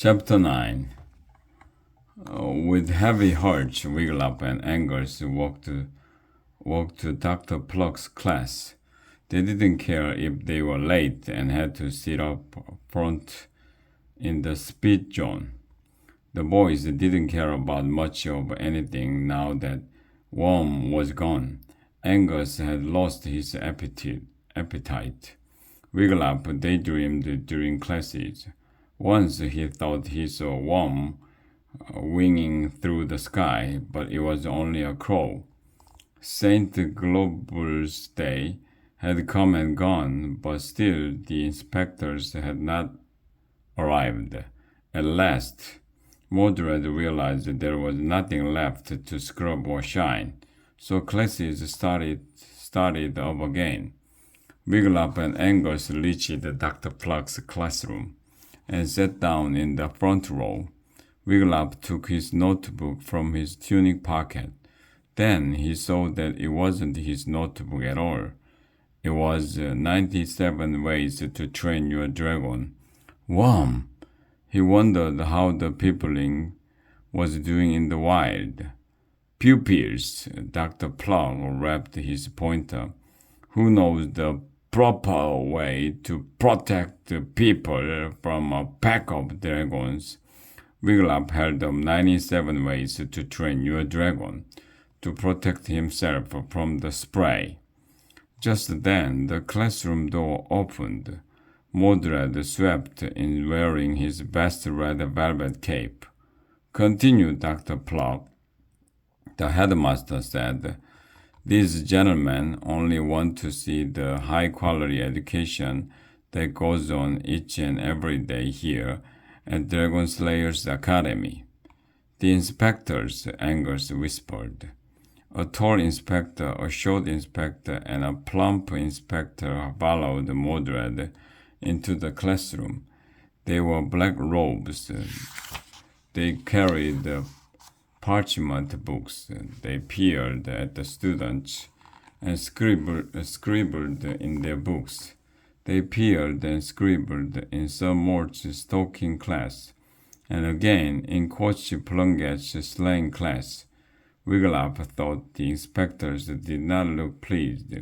Chapter 9. With heavy hearts, Wiglaf and Angus walked to Dr. Pluck's class. They didn't care if they were late and had to sit up front in the speed zone. The boys didn't care about much of anything now that Worm was gone. Angus had lost his appetite. Wiglaf daydreamed during classes. Once he thought he saw Worm winging through the sky, but it was only a crow. St. Global's Day had come and gone, but still the inspectors had not arrived. At last, Mordred realized that there was nothing left to scrub or shine, so classes started up again. Wiglaf and Angus reached Dr. Pluck's classroom and sat down in the front row. Wiglaf took his notebook from his tunic pocket. Then he saw that it wasn't his notebook at all. It was 97 Ways to Train Your Dragon. Worm! He wondered how the peopling was doing in the wild. Pupils, Dr. Pluck rapped his pointer. Who knows the proper way to protect the people from a pack of dragons? Wiglaf held up 97 Ways to Train Your Dragon to protect himself from the spray. Just then, the classroom door opened. Mordred swept in wearing his best red velvet cape. Continue, Dr. Pluck. The headmaster said, These gentlemen only want to see the high-quality education that goes on each and every day here at Dragon Slayers Academy. The inspectors, Angus whispered. A tall inspector, a short inspector, and a plump inspector followed Mordred into the classroom. They wore black robes. They carried parchment books. They peered at the students and scribbled in their books. They peered and scribbled in Sir Mort's stalking class, and again in Coach Plunget's slang class. Wiglaf thought the inspectors did not look pleased.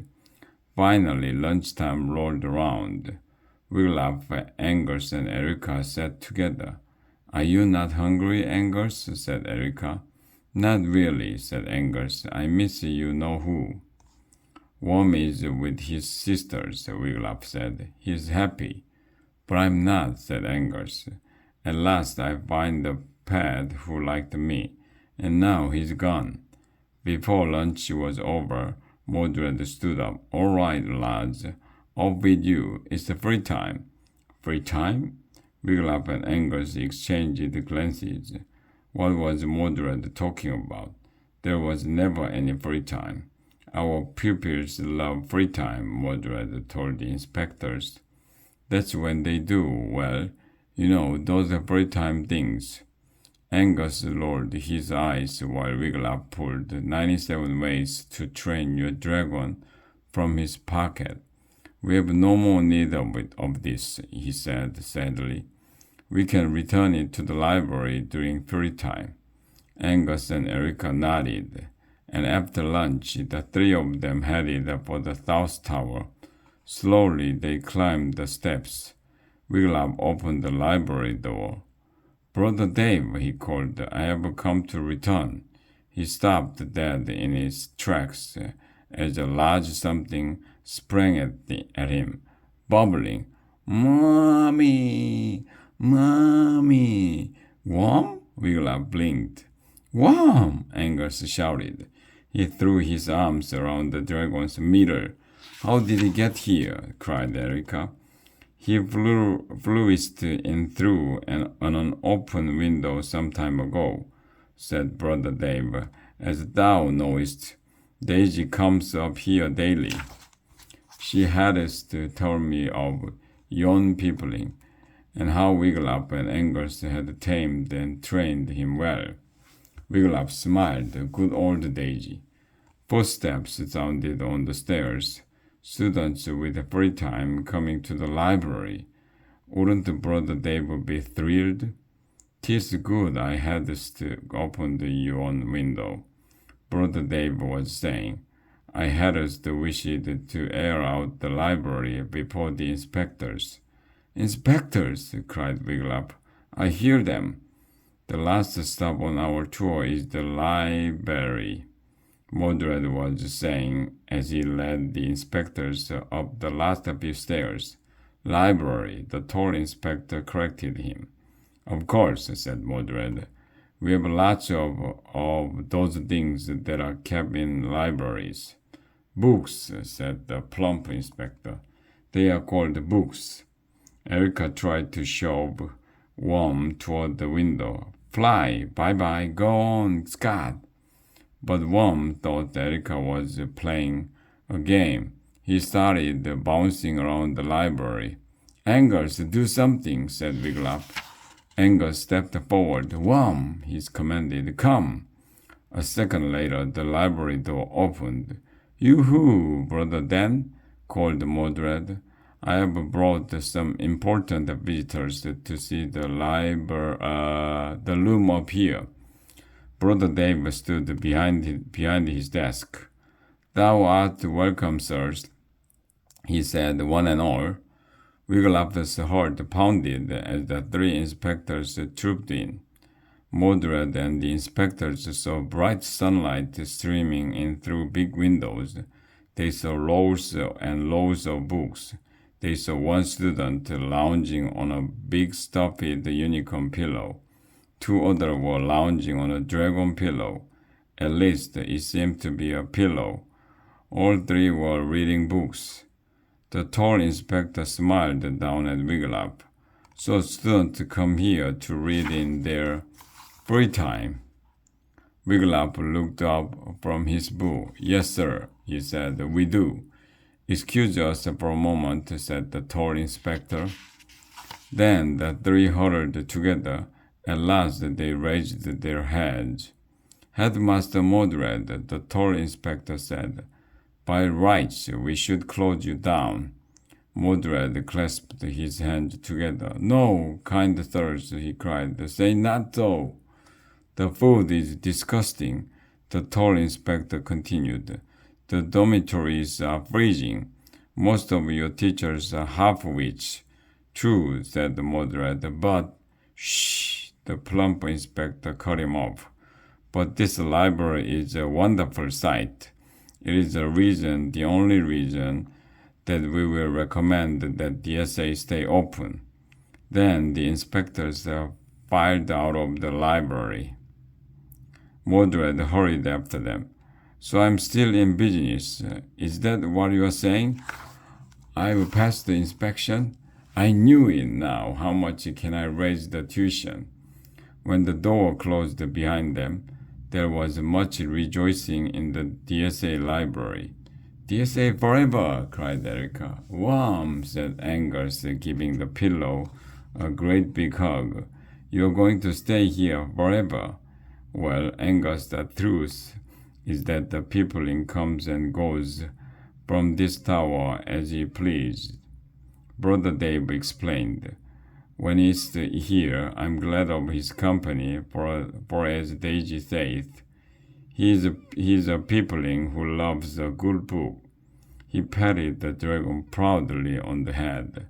Finally, lunchtime rolled around. Wiglaf, Angus, and Erica sat together. Are you not hungry, Angus? Said Erica. Not really, said Angus. I miss you know who. Worm is with his sisters, Wiglaf said. He's happy. But I'm not, said Angus. At last I find the pet who liked me, and now he's gone. Before lunch was over, Mordred stood up. All right, lads, off with you. It's the free time. Free time? Wiglaf and Angus exchanged glances. What was Mordred talking about? There was never any free time. Our pupils love free time, Mordred told the inspectors. That's when they do, well, you know, those are free time things. Angus lowered his eyes while Wiglaf pulled 97 Ways to Train Your Dragon from his pocket. We have no more need of this, he said sadly. We can return it to the library during free time. Angus and Erica nodded, and after lunch, the three of them headed for the South Tower. Slowly, they climbed the steps. Wiglaf opened the library door. Brother Dave, he called, I have come to return. He stopped dead in his tracks as a large something sprang at him, bubbling. Mommy! Mommy! Worm? Wiglaf blinked. Worm! Angus shouted. He threw his arms around the dragon's middle. How did he get here? Cried Erica. He flew in through an open window some time ago, said Brother Dave. As thou knowest, Daisy comes up here daily. She hads to tell me of yon peopling, and how Wiglaf and Angus had tamed and trained him well. Wiglaf smiled. Good old Daisy. Footsteps sounded on the stairs. Students with free time coming to the library. Wouldn't Brother Dave be thrilled? 'Tis good I hadst opened your window, Brother Dave was saying. I hadst wished to air out the library before the inspectors. Inspectors! Cried Wiglaf. I hear them. The last stop on our tour is the library, Mordred was saying as he led the inspectors up the last few stairs. Library, the tall inspector corrected him. Of course, said Mordred. We have lots of those things that are kept in libraries. Books, said the plump inspector. They are called books. Erica tried to shove Worm toward the window. Fly, bye-bye, go on, Scott. But Worm thought Erica was playing a game. He started bouncing around the library. Angus, do something, said Wiglaf. Angus stepped forward. Worm, he commanded, come. A second later, the library door opened. Yoo-hoo, Brother Dan, called Mordred. I have brought some important visitors to see the loom up here. Brother Dave stood behind his desk. Thou art welcome, sirs, he said, one and all. Wiglaf's heart pounded as the three inspectors trooped in. Mordred and the inspectors saw bright sunlight streaming in through big windows. They saw rows and rows of books. They saw one student lounging on a big stuffed unicorn pillow. Two others were lounging on a dragon pillow. At least it seemed to be a pillow. All three were reading books. The tall inspector smiled down at Wiglaf. So students come here to read in their free time. Wiglaf looked up from his book. Yes, sir, he said, we do. Excuse us for a moment, said the tall inspector. Then the three huddled together. At last they raised their heads. Headmaster Mordred, the tall inspector said, by rights we should close you down. Mordred clasped his hands together. No, kind sirs, he cried, say not so. The food is disgusting, the tall inspector continued. The dormitories are freezing. Most of your teachers are half-wits. True, said Mordred, but... Shh, the plump inspector cut him off. But this library is a wonderful sight. It is the only reason, that we will recommend that the DSA stay open. Then the inspectors filed out of the library. Mordred hurried after them. So I'm still in business. Is that what you are saying? I've passed the inspection. I knew it now. How much can I raise the tuition? When the door closed behind them, there was much rejoicing in the DSA library. DSA forever, cried Erica. Worm, said Angus, giving the pillow a great big hug. You're going to stay here forever. Well, Angus, the truth is that the peopling comes and goes from this tower as he pleased. Brother Dave explained. When he's here, I'm glad of his company, for as Daisy saith, he's a peopling who loves a good book. He patted the dragon proudly on the head.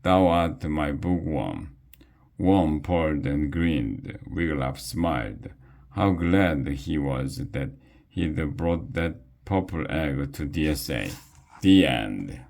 Thou art my bookworm. Worm purred and grinned. Wiglaf smiled. How glad he was that he'd brought that purple egg to DSA. The end.